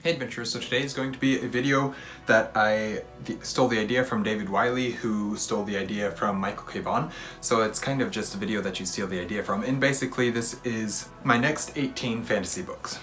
Hey adventurers, so today is going to be a video that I stole the idea from David Wiley, who stole the idea from Michael K. Vaughan. So it's kind of just a video that you steal the idea from, and basically this is my next 18 fantasy books.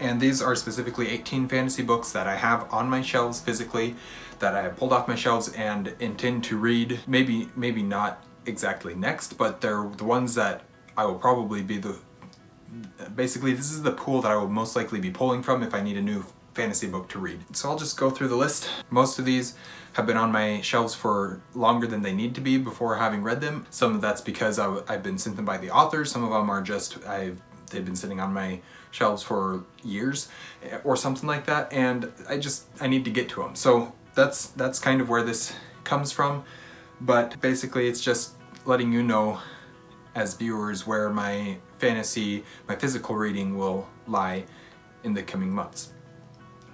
And these are specifically 18 fantasy books that I have on my shelves physically, that I have pulled off my shelves and intend to read, maybe not exactly next, but they're the ones that I will probably be basically this is the pool that I will most likely be pulling from if I need a new fantasy book to read. So I'll just go through the list. Most of these have been on my shelves for longer than they need to be before having read them. Some of that's because I've been sent them by the authors. Some of them are just they've been sitting on my shelves for years or something like that, and I need to get to them. So that's kind of where this comes from. But basically it's just letting you know as viewers where my physical reading will lie in the coming months.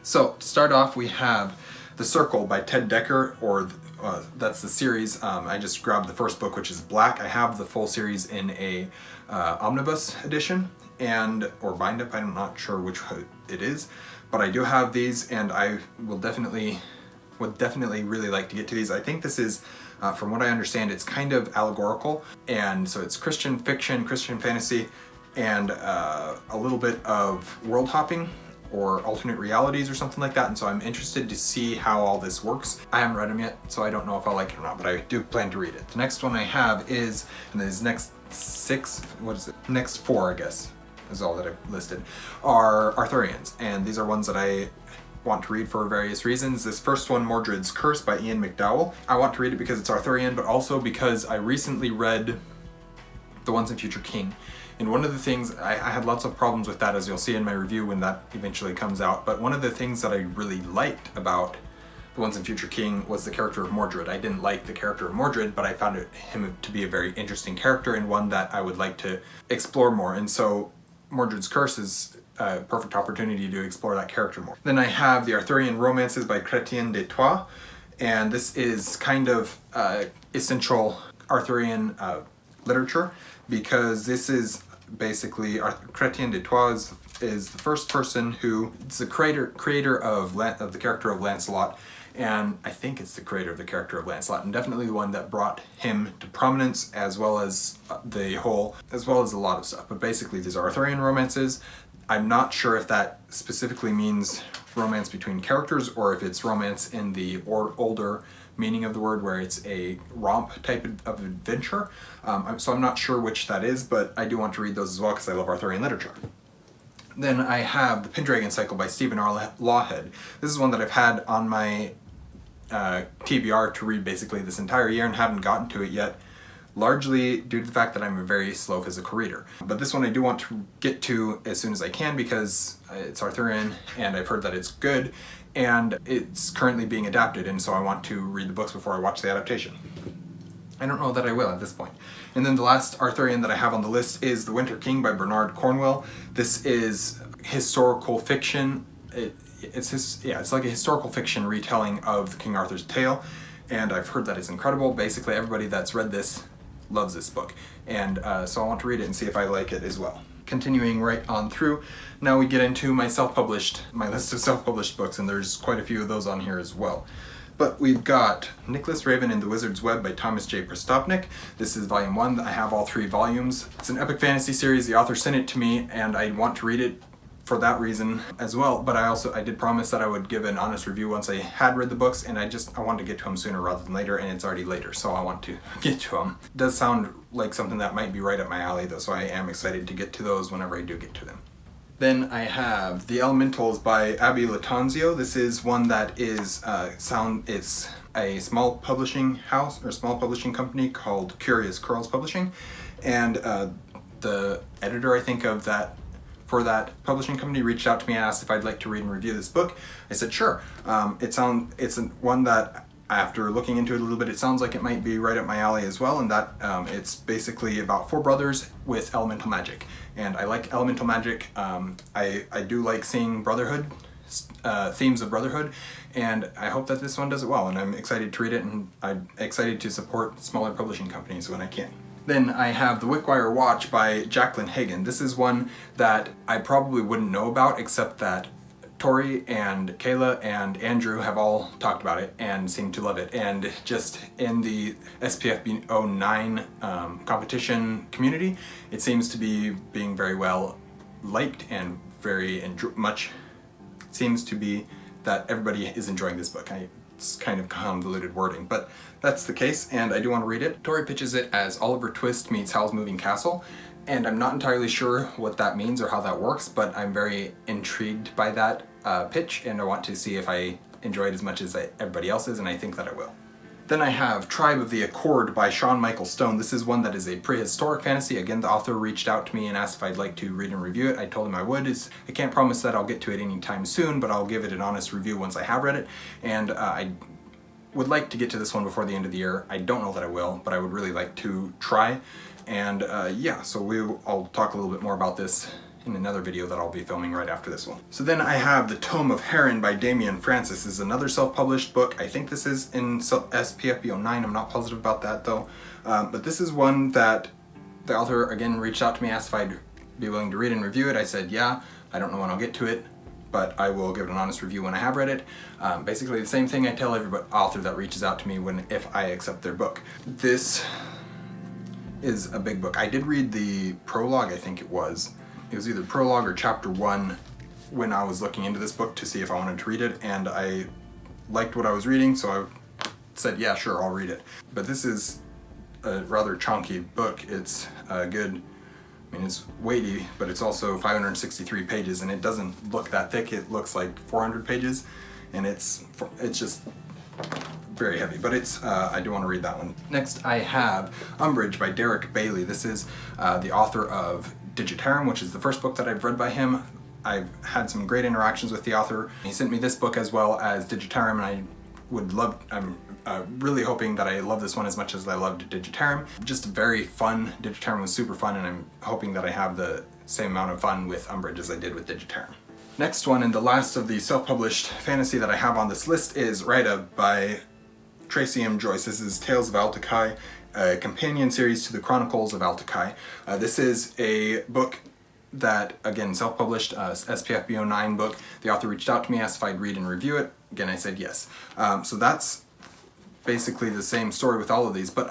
So to start off, we have The Circle by Ted Dekker, or that's the series. I just grabbed the first book, which is black. I have the full series in a omnibus edition or bind up. I'm not sure which it is, but I do have these, and I would definitely really like to get to these. I think this is, from what I understand, it's kind of allegorical, and so it's Christian fiction, Christian fantasy, and a little bit of world hopping or alternate realities or something like that, and so I'm interested to see how all this works. I haven't read them yet, so I don't know if I'll like it or not, but I do plan to read it. The next one I have is, and these next next four, I guess, is all that I've listed, are Arthurians, and these are ones that I want to read for various reasons. This first one, MDs Curse by Ian McDowell. I want to read it because it's Arthurian, but also because I recently read The Once and Future King. And one of the things, I had lots of problems with that, as you'll see in my review when that eventually comes out, but one of the things that I really liked about The Once and Future King was the character of Mordred. I didn't like the character of Mordred, but I found him to be a very interesting character and one that I would like to explore more. And so MDs Curse is a perfect opportunity to explore that character more. Then I have the Aran Romances by Chrétien de Troyes, and this is kind of essential Arthurian literature, because this is basically Chrétien de Troyes is the first person who is the creator of the character of Lancelot, and I think it's the creator of the character of Lancelot, and definitely the one that brought him to prominence, as well as a lot of stuff. But basically these are Arthurian romances. I'm not sure if that specifically means romance between characters or if it's romance in the older meaning of the word, where it's a romp type of adventure. So I'm not sure which that is, but I do want to read those as well because I love Arthurian literature. Then I have The Pendragon Cycle by Stephen R. Lawhead. This is one that I've had on my TBR to read basically this entire year and haven't gotten to it yet, largely due to the fact that I'm a very slow physical reader. But this one I do want to get to as soon as I can because it's Arthurian and I've heard that it's good, and it's currently being adapted, and so I want to read the books before I watch the adaptation. I don't know that I will at this point. And then the last Arthurian that I have on the list is The Winter King by Bernard Cornwell. This is historical fiction. It's like a historical fiction retelling of King Arthur's tale, and I've heard that it's incredible. Basically everybody that's read this loves this book, and so I want to read it and see if I like it as well. Continuing right on through, now we get into my list of self-published books, and there's quite a few of those on here as well. But we've got Nicholas Raven and the Wizard's Web by Thomas J. Prestopnik. This is volume 1. I have all 3 volumes. It's an epic fantasy series. The author sent it to me, and I want to read it for that reason as well, but I did promise that I would give an honest review once I had read the books, and I wanted to get to them sooner rather than later, and it's already later, so I want to get to them. It does sound like something that might be right up my alley though, so I am excited to get to those whenever I do get to them. Then I have The Elementals by Abby Latanzio. This is one that is it's a small publishing house, or small publishing company called Curious Curls Publishing, and the editor, I think, for that publishing company reached out to me and asked if I'd like to read and review this book. I said sure. It's one that, after looking into it a little bit, it sounds like it might be right up my alley as well, and that it's basically about 4 brothers with elemental magic. And I like elemental magic. I do like seeing brotherhood, themes of brotherhood, and I hope that this one does it well, and I'm excited to read it, and I'm excited to support smaller publishing companies when I can. Then I have The Wickwire Watch by Jacqueline Hagan. This is one that I probably wouldn't know about, except that Tori and Kayla and Andrew have all talked about it and seem to love it. And just in the SPF 09 competition community, it seems to be being very well liked and very much seems to be that everybody is enjoying this book. It's kind of convoluted wording, but that's the case, and I do want to read it. Tori pitches it as Oliver Twist meets Howl's Moving Castle, and I'm not entirely sure what that means or how that works, but I'm very intrigued by that pitch, and I want to see if I enjoy it as much as everybody else is, and I think that I will. Then I have Tribe of the Accord by Sean Michael Stone. This is one that is a prehistoric fantasy. Again, the author reached out to me and asked if I'd like to read and review it. I told him I would. I can't promise that I'll get to it anytime soon, but I'll give it an honest review once I have read it. And I would like to get to this one before the end of the year. I don't know that I will, but I would really like to try. And yeah, so I'll talk a little bit more about this in another video that I'll be filming right after this one. So then I have The To of Heron by Damian Francis. This is another self-published book. I think this is in SPF 09. I'm not positive about that though. But this is one that the author again reached out to me, asked if I'd be willing to read and review it. I said yeah. I don't know when I'll get to it, but I will give it an honest review when I have read it. Basically the same thing I tell every author that reaches out to me if I accept their book. This is a big book. I did read the prologue, I think it was. It was either prologue or chapter 1 when I was looking into this book to see if I wanted to read it, and I liked what I was reading, so I said, yeah, sure, I'll read it. But this is a rather chunky book. It's good. I mean, it's weighty, but it's also 563 pages, and it doesn't look that thick. It looks like 400 pages, and it's just very heavy, but I do want to read that one. Next, I have Umbridge by Derek Bailey. This is the author of Digitarum, which is the first book that I've read by him. I've had some great interactions with the author. He sent me this book as well as Digitarum, and I'm really hoping that I love this one as much as I loved Digitarum. Just very fun. Digitarum was super fun, and I'm hoping that I have the same amount of fun with Umbridge as I did with Digitarum. Next one, and the last of the self-published fantasy that I have on this list, is Erudite by Tracy M. Joyce. This is Tales of Alekai, a companion series to the Chronicles of Alekai. This is a book that, again, self-published, SPF 09 book. The author reached out to me, asked if I'd read and review it. Again, I said yes. So that's basically the same story with all of these, but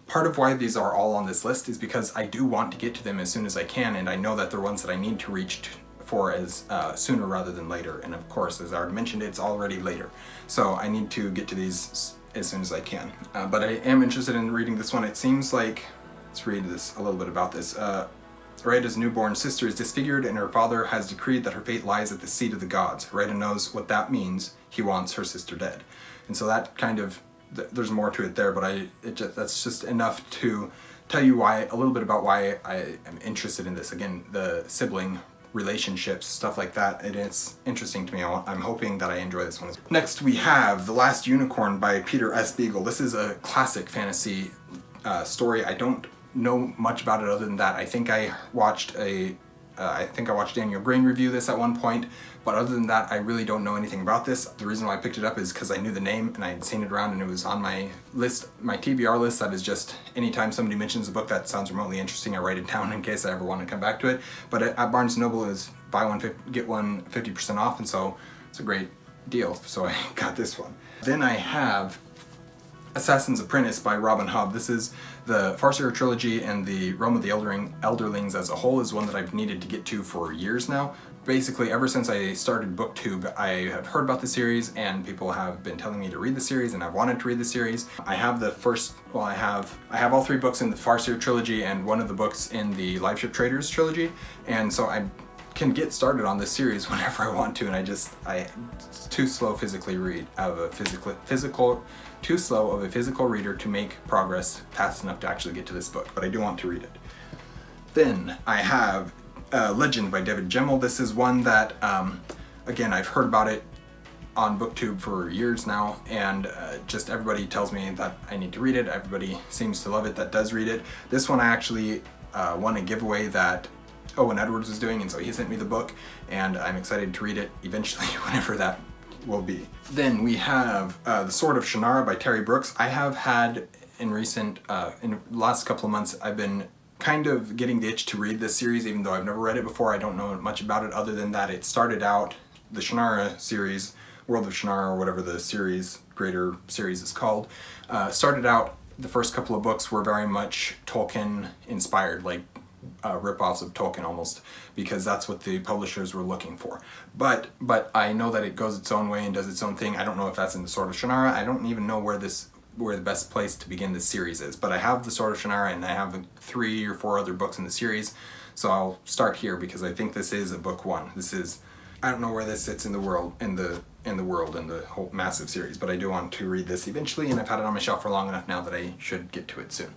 part of why these are all on this list is because I do want to get to them as soon as I can, and I know that they're ones that I need to reach for as sooner rather than later. And of course, as I already mentioned, it's already later. So I need to get to these as soon as I can. But I am interested in reading this one. It seems like, let's read a little bit about this. Erudite's newborn sister is disfigured, and her father has decreed that her fate lies at the seat of the gods. Erudite knows what that means. He wants her sister dead. And so that kind of, there's more to it there, but that's just enough to tell you a little bit about why I am interested in this. Again, the sibling relationships, stuff like that, and it's interesting to me. I'm hoping that I enjoy this one. Next, we have The Last Unicorn by Peter S. Beagle. This is a classic fantasy story. I don't know much about it other than that I think I watched Daniel Grain review this at one point, but other than that I really don't know anything about this. The reason why I picked it up is because I knew the name and I had seen it around, and it was on my list, my TBR list. That is just anytime somebody mentions a book that sounds remotely interesting, I write it down in case I ever want to come back to it. But at Barnes & Noble is buy one get one 50% off, and so it's a great deal, so I got this one. Then I have Assassin's Apprentice by Robin Hobb. This is the Farseer trilogy, and the Realm of the Elderlings as a whole is one that I've needed to get to for years now. Basically, ever since I started BookTube, I have heard about the series, and people have been telling me to read the series, and I've wanted to read the series. I have I have all 3 books in the Farseer trilogy and one of the books in the Liveship Traders trilogy, and so I can get started on this series whenever I want to, and it's too slow physically too slow of a physical reader to make progress fast enough to actually get to this book, but I do want to read it. Then I have Legend by David Gemmell. This is one that, again, I've heard about it on BookTube for years now, and just everybody tells me that I need to read it. Everybody seems to love it that does read it. This one I actually won a giveaway that Owen Edwards was doing, and so he sent me the book, and I'm excited to read it eventually, whenever that will be. Then we have The Sword of Shanara by Terry Brooks. I have had in the last couple of months, I've been kind of getting the itch to read this series, even though I've never read it before. I don't know much about it other than that it started out, the Shanara series, World of Shanara, or whatever the series, greater series is called, started out, the first couple of books were very much Tolkien inspired, like rip-offs of Tolkien almost, because that's what the publishers were looking for. But I know that it goes its own way and does its own thing. I don't know if that's in the Sword of Shanara. I don't even know where the best place to begin this series is, but I have the Sword of Shanara and I have 3 or 4 other books in the series, so I'll start here because I think this is a book 1. This is, I don't know where this sits in the world, in the whole massive series, but I do want to read this eventually, and I've had it on my shelf for long enough now that I should get to it soon.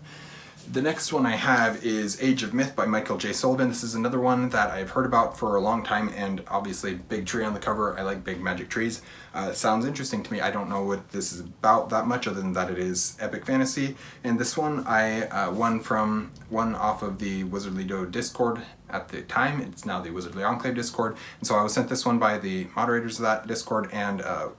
The next one I have is Age of Myth by Michael J. Sullivan. This is another one that I've heard about for a long time, and obviously big tree on the cover. I like big magic trees. It sounds interesting to me. I don't know what this is about that much other than that it is epic fantasy. And this one I won off of the Wizardly Doe Discord at the time. It's now the Wizardly Enclave Discord. And so I was sent this one by the moderators of that Discord, and I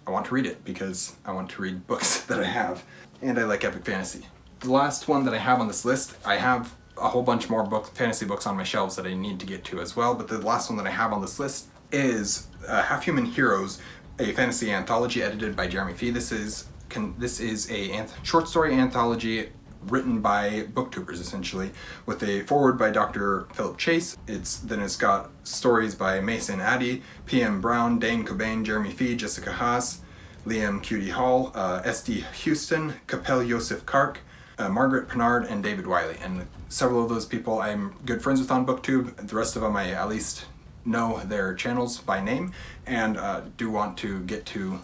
want to read it because I want to read books that I have. And I like epic fantasy. The last one that I have on this list, I have a whole bunch more fantasy books on my shelves that I need to get to as well, but the last one that I have on this list is Half Human Heroes, a fantasy anthology edited by Jeremy Fee. This is a short story anthology written by booktubers, essentially, with a foreword by Dr. Philip Chase. It's got stories by Mason Addy, P.M. Brown, Dane Cobain, Jeremy Fee, Jessica Haas, Liam Cutie Hall, S.D. Houston, Capel Yosef Kark, Margaret Pennard, and David Wiley. And several of those people I'm good friends with on BookTube. The rest of them I at least know their channels by name, and do want to get to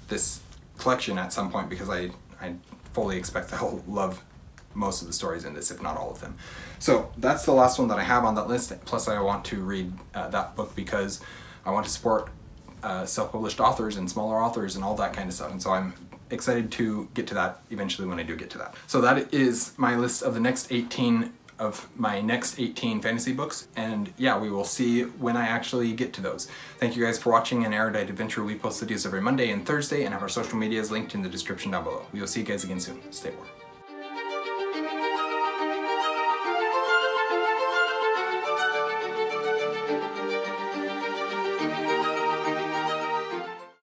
this collection at some point because I fully expect that I'll love most of the stories in this, if not all of them. So that's the last one that I have on that list. Plus I want to read that book because I want to support self-published authors and smaller authors and all that kind of stuff. And so I'm excited to get to that eventually when I do get to that. So that is my list of my next 18 fantasy books, and yeah, we will see when I actually get to those. Thank you guys for watching an Erudite Adventure. We post videos every Monday and Thursday and have our social medias linked in the description down below. We will see you guys again soon. Stay warm.